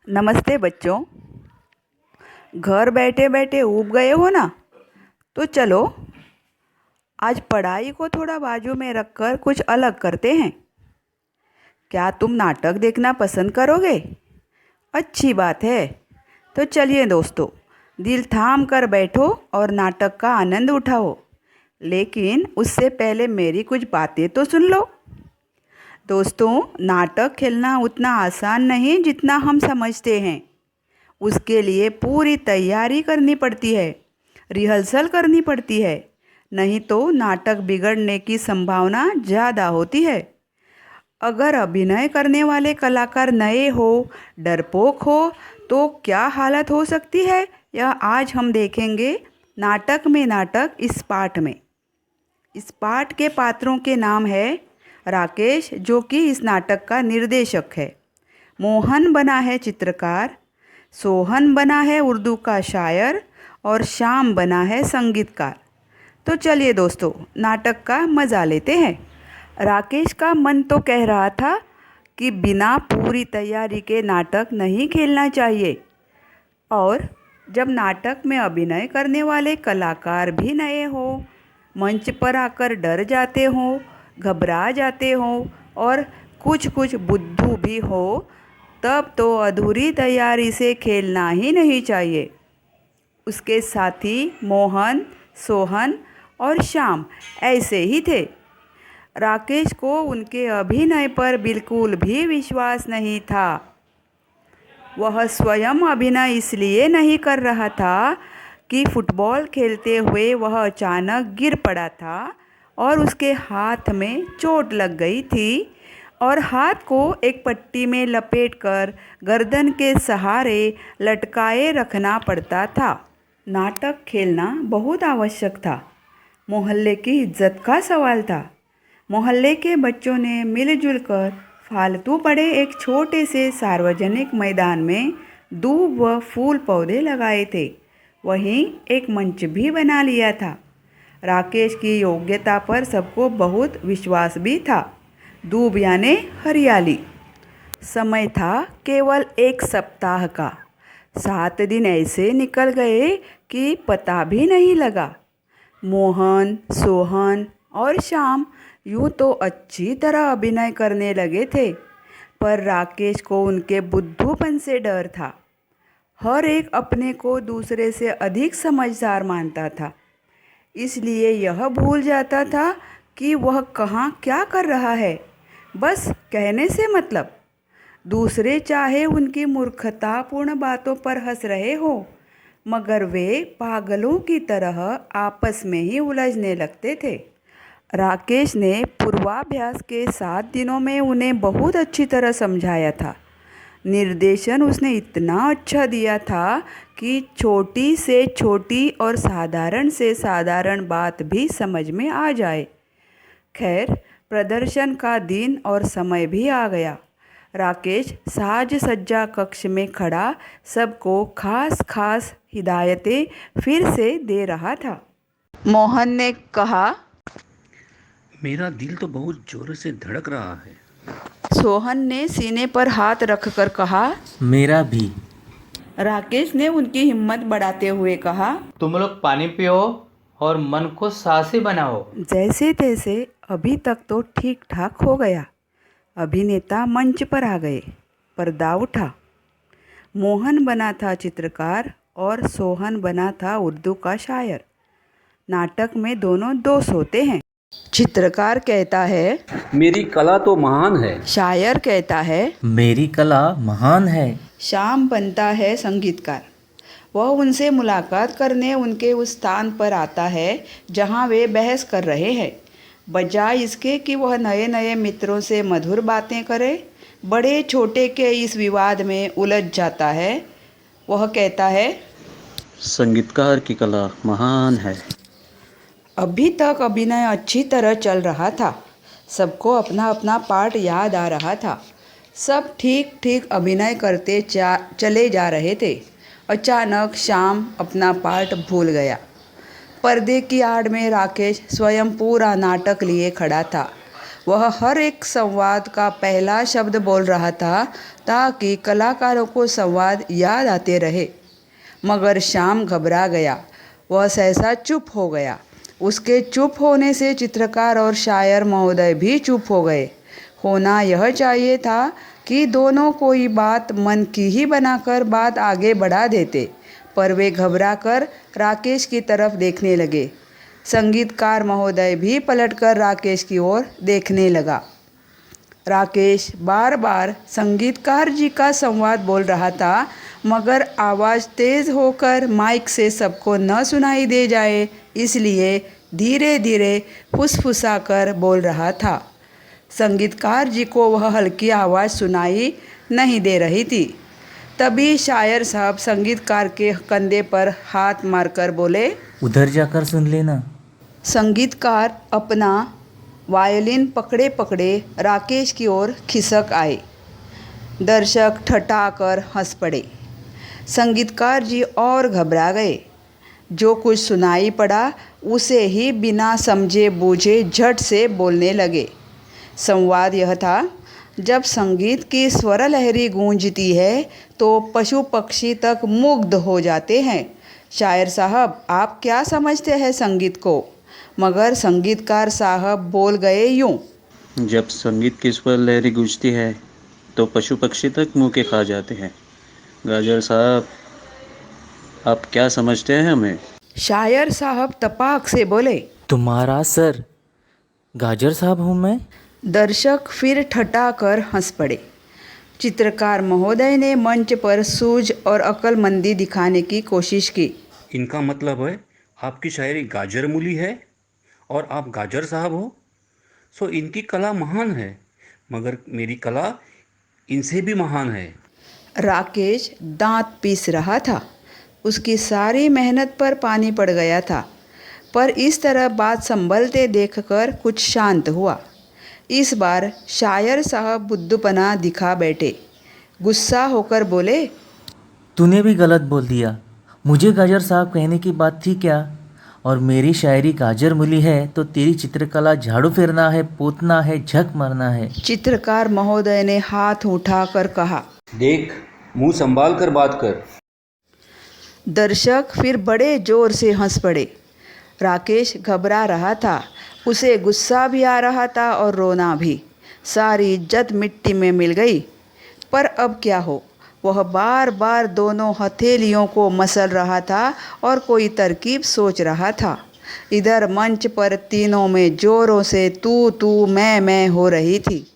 नमस्ते बच्चों। घर बैठे बैठे ऊब गए हो ना? तो चलो आज पढ़ाई को थोड़ा बाजू में रखकर कुछ अलग करते हैं। क्या तुम नाटक देखना पसंद करोगे? अच्छी बात है। तो चलिए दोस्तों, दिल थाम कर बैठो और नाटक का आनंद उठाओ। लेकिन उससे पहले मेरी कुछ बातें तो सुन लो। दोस्तों, नाटक खेलना उतना आसान नहीं जितना हम समझते हैं। उसके लिए पूरी तैयारी करनी पड़ती है, रिहर्सल करनी पड़ती है, नहीं तो नाटक बिगड़ने की संभावना ज़्यादा होती है। अगर अभिनय करने वाले कलाकार नए हो, डरपोक हो, तो क्या हालत हो सकती है, यह आज हम देखेंगे नाटक में नाटक इस पाठ में। इस पाठ के पात्रों के नाम है राकेश, जो कि इस नाटक का निर्देशक है। मोहन बना है चित्रकार, सोहन बना है उर्दू का शायर और श्याम बना है संगीतकार। तो चलिए दोस्तों, नाटक का मज़ा लेते हैं। राकेश का मन तो कह रहा था कि बिना पूरी तैयारी के नाटक नहीं खेलना चाहिए, और जब नाटक में अभिनय करने वाले कलाकार भी नए हों, मंच पर आकर डर जाते हों, घबरा जाते हों और कुछ कुछ बुद्धू भी हो, तब तो अधूरी तैयारी से खेलना ही नहीं चाहिए। उसके साथी मोहन, सोहन और श्याम ऐसे ही थे। राकेश को उनके अभिनय पर बिल्कुल भी विश्वास नहीं था। वह स्वयं अभिनय इसलिए नहीं कर रहा था कि फुटबॉल खेलते हुए वह अचानक गिर पड़ा था और उसके हाथ में चोट लग गई थी और हाथ को एक पट्टी में लपेटकर गर्दन के सहारे लटकाए रखना पड़ता था। नाटक खेलना बहुत आवश्यक था। मोहल्ले की इज्जत का सवाल था। मोहल्ले के बच्चों ने मिलजुल कर फालतू पड़े एक छोटे से सार्वजनिक मैदान में दूब व फूल पौधे लगाए थे। वहीं एक मंच भी बना लिया था। राकेश की योग्यता पर सबको बहुत विश्वास भी था। दूब यानी हरियाली। समय था केवल 1 सप्ताह का। 7 दिन ऐसे निकल गए कि पता भी नहीं लगा। मोहन, सोहन और श्याम यूँ तो अच्छी तरह अभिनय करने लगे थे, पर राकेश को उनके बुद्धूपन से डर था। हर एक अपने को दूसरे से अधिक समझदार मानता था, इसलिए यह भूल जाता था कि वह कहाँ क्या कर रहा है। बस कहने से मतलब। दूसरे चाहे उनकी मूर्खतापूर्ण बातों पर हंस रहे हो, मगर वे पागलों की तरह आपस में ही उलझने लगते थे। राकेश ने पूर्वाभ्यास के 7 दिनों में उन्हें बहुत अच्छी तरह समझाया था। निर्देशन उसने इतना अच्छा दिया था कि छोटी से छोटी और साधारण से साधारण बात भी समझ में आ जाए। खैर, प्रदर्शन का दिन और समय भी आ गया। राकेश साज सज्जा कक्ष में खड़ा सबको खास खास हिदायतें फिर से दे रहा था। मोहन ने कहा, मेरा दिल तो बहुत जोर से धड़क रहा है। सोहन ने सीने पर हाथ रखकर कहा, मेरा भी। राकेश ने उनकी हिम्मत बढ़ाते हुए कहा, तुम लोग पानी पियो और मन को साहसी बनाओ। जैसे तैसे अभी तक तो ठीक ठाक हो गया। अभिनेता मंच पर आ गए। पर्दा उठा। मोहन बना था चित्रकार और सोहन बना था उर्दू का शायर। नाटक में दोनों दोस्त होते हैं। चित्रकार कहता है, मेरी कला तो महान है। शायर कहता है, मेरी कला महान है। श्याम बनता है संगीतकार। वह उनसे मुलाकात करने उनके उस स्थान पर आता है जहां वे बहस कर रहे हैं। बजाय इसके कि वह नए नए मित्रों से मधुर बातें करे, बड़े छोटे के इस विवाद में उलझ जाता है। वह कहता है, संगीतकार की कला महान है। अभी तक अभिनय अच्छी तरह चल रहा था। सबको अपना अपना पार्ट याद आ रहा था। सब ठीक ठीक अभिनय करते चले जा रहे थे। अचानक श्याम अपना पार्ट भूल गया। पर्दे की आड़ में राकेश स्वयं पूरा नाटक लिए खड़ा था। वह हर एक संवाद का पहला शब्द बोल रहा था ताकि कलाकारों को संवाद याद आते रहे। मगर श्याम घबरा गया। वह सहसा चुप हो गया। उसके चुप होने से चित्रकार और शायर महोदय भी चुप हो गए। होना यह चाहिए था कि दोनों कोई बात मन की ही बनाकर बात आगे बढ़ा देते, पर वे घबरा कर राकेश की तरफ देखने लगे। संगीतकार महोदय भी पलटकर राकेश की ओर देखने लगा। राकेश बार बार संगीतकार जी का संवाद बोल रहा था, मगर आवाज़ तेज़ होकर माइक से सबको न सुनाई दे जाए, इसलिए धीरे धीरे फुसफुसा कर बोल रहा था। संगीतकार जी को वह हल्की आवाज़ सुनाई नहीं दे रही थी। तभी शायर साहब संगीतकार के कंधे पर हाथ मारकर बोले, उधर जाकर सुन लेना। संगीतकार अपना वायलिन पकड़े पकड़े राकेश की ओर खिसक आए। दर्शक ठठाकर हंस पड़े। संगीतकार जी और घबरा गए। जो कुछ सुनाई पड़ा उसे ही बिना समझे बूझे झट से बोलने लगे। संवाद यह था, जब संगीत की स्वर लहरी गूंजती है तो पशु पक्षी तक मुग्ध हो जाते हैं। शायर साहब, आप क्या समझते हैं संगीत को? मगर संगीतकार साहब बोल गए यूं, जब संगीत की स्वर लहरी गूंजती है तो पशु पक्षी तक मुँह के खा जाते हैं। गाजर साहब, आप क्या समझते हैं हमें? शायर साहब तपाक से बोले, तुम्हारा सर गाजर साहब हूँ मैं। दर्शक फिर ठठाकर हंस पड़े। चित्रकार महोदय ने मंच पर सूझ और अक्लमंदी दिखाने की कोशिश की। इनका मतलब है आपकी शायरी गाजर मूली है और आप गाजर साहब हो। सो इनकी कला महान है, मगर मेरी कला इनसे भी महान है। राकेश दांत पीस रहा था। उसकी सारी मेहनत पर पानी पड़ गया था, पर इस तरह बात संभलते देखकर कुछ शांत हुआ। इस बार शायर साहब बुद्धूपना दिखा बैठे। गुस्सा होकर बोले, तूने भी गलत बोल दिया। मुझे गाजर साहब कहने की बात थी क्या? और मेरी शायरी गाजर मूली है तो तेरी चित्रकला झाड़ू फेरना है, पोतना है, झक मारना है। चित्रकार महोदय ने हाथ उठाकर कहा। देख, मुंह संभाल कर बात कर। दर्शक फिर बड़े जोर से हंस पड़े। राकेश घबरा रहा था। उसे गुस्सा भी आ रहा था और रोना भी। सारी इज्जत मिट्टी में मिल गई। पर अब क्या हो? वह बार बार दोनों हथेलियों को मसल रहा था और कोई तरकीब सोच रहा था। इधर मंच पर तीनों में जोरों से तू मैं हो रही थी।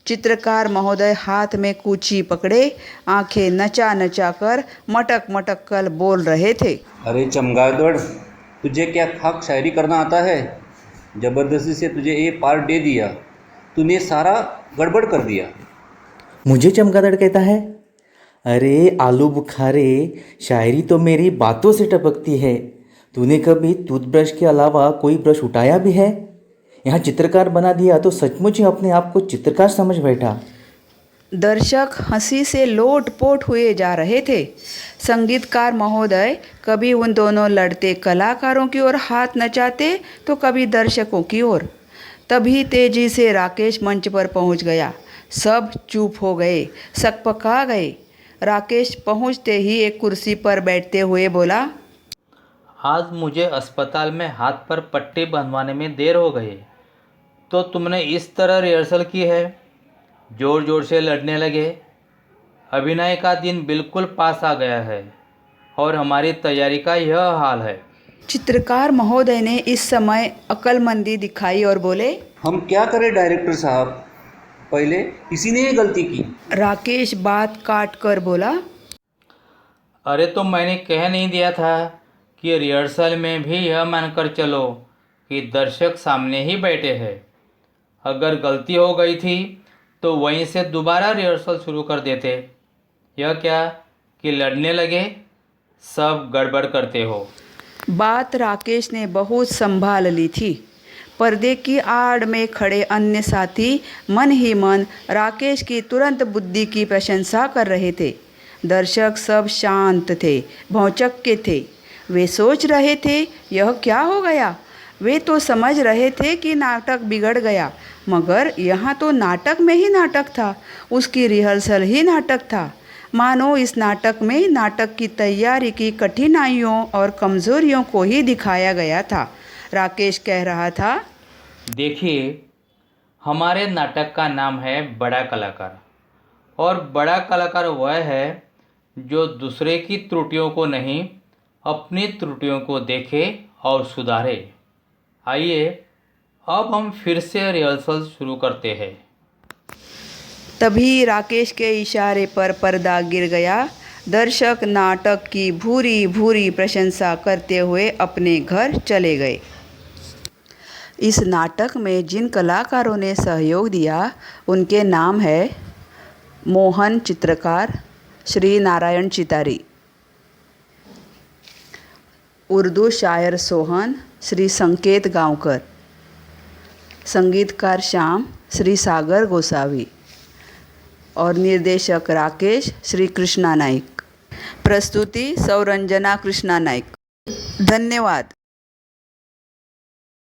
चित्रकार महोदय हाथ में कूची पकड़े, आंखें नचा नचा कर मटक मटक कर बोल रहे थे। अरे चमगादड़, तुझे क्या खाक शायरी करना आता है? ज़बरदस्ती से तुझे ये पार्ट दे दिया, तूने सारा गड़बड़ कर दिया। मुझे चमगादड़ कहता है? अरे आलू बुखारे, शायरी तो मेरी बातों से टपकती है। तूने कभी टूथब्रश के अलावा कोई ब्रश उठाया भी है? यहाँ चित्रकार बना दिया तो सचमुच ही अपने आप को चित्रकार समझ बैठा। दर्शक हंसी से लोटपोट हुए जा रहे थे। संगीतकार महोदय कभी उन दोनों लड़ते कलाकारों की ओर हाथ नचाते तो कभी दर्शकों की ओर। तभी तेजी से राकेश मंच पर पहुंच गया। सब चुप हो गए, सकपका गए। राकेश पहुंचते ही एक कुर्सी पर बैठते हुए बोला, आज मुझे अस्पताल में हाथ पर पट्टी बंधवाने में देर हो गई, तो तुमने इस तरह रिहर्सल की है? ज़ोर ज़ोर से लड़ने लगे। अभिनय का दिन बिल्कुल पास आ गया है और हमारी तैयारी का यह हाल है। चित्रकार महोदय ने इस समय अक्लमंदी दिखाई और बोले, हम क्या करें डायरेक्टर साहब, पहले किसी ने ये गलती की। राकेश बात काट कर बोला, अरे तो मैंने कह नहीं दिया था कि रिहर्सल में भी यह मानकर चलो कि दर्शक सामने ही बैठे हैं। अगर गलती हो गई थी तो वहीं से दोबारा रिहर्सल शुरू कर देते। यह क्या कि लड़ने लगे? सब गड़बड़ करते हो। बात राकेश ने बहुत संभाल ली थी। पर्दे की आड़ में खड़े अन्य साथी मन ही मन राकेश की तुरंत बुद्धि की प्रशंसा कर रहे थे। दर्शक सब शांत थे, भौचक्के थे। वे सोच रहे थे, यह क्या हो गया? वे तो समझ रहे थे कि नाटक बिगड़ गया, मगर यहाँ तो नाटक में ही नाटक था, उसकी रिहर्सल ही नाटक था। मानो इस नाटक में नाटक की तैयारी की कठिनाइयों और कमज़ोरियों को ही दिखाया गया था। राकेश कह रहा था, देखिए, हमारे नाटक का नाम है बड़ा कलाकार। और बड़ा कलाकार वह है जो दूसरे की त्रुटियों को नहीं, अपनी त्रुटियों को देखे और सुधारे। आइए अब हम फिर से रिहर्सल शुरू करते हैं। तभी राकेश के इशारे पर पर्दा गिर गया। दर्शक नाटक की भूरी भूरी प्रशंसा करते हुए अपने घर चले गए। इस नाटक में जिन कलाकारों ने सहयोग दिया उनके नाम है मोहन चित्रकार, श्री नारायण चितारी, उर्दू शायर सोहन, श्री संकेत गांवकर, संगीतकार श्याम, श्री सागर गोसावी और निर्देशक राकेश, श्री कृष्णा नाइक। प्रस्तुति सौरंजना कृष्णा नाइक। धन्यवाद।